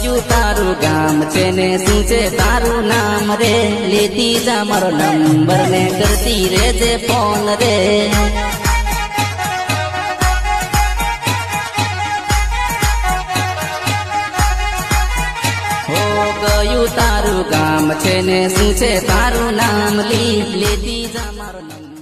કયું તારું ગામ છે ને શું છે તારું નામ રે લેતી જા મારો નંબર ને કરતી રે જે ફોન રે કયું તારું ગામ છે ને શું છે તારું નામ લેતી જા મારો નંબર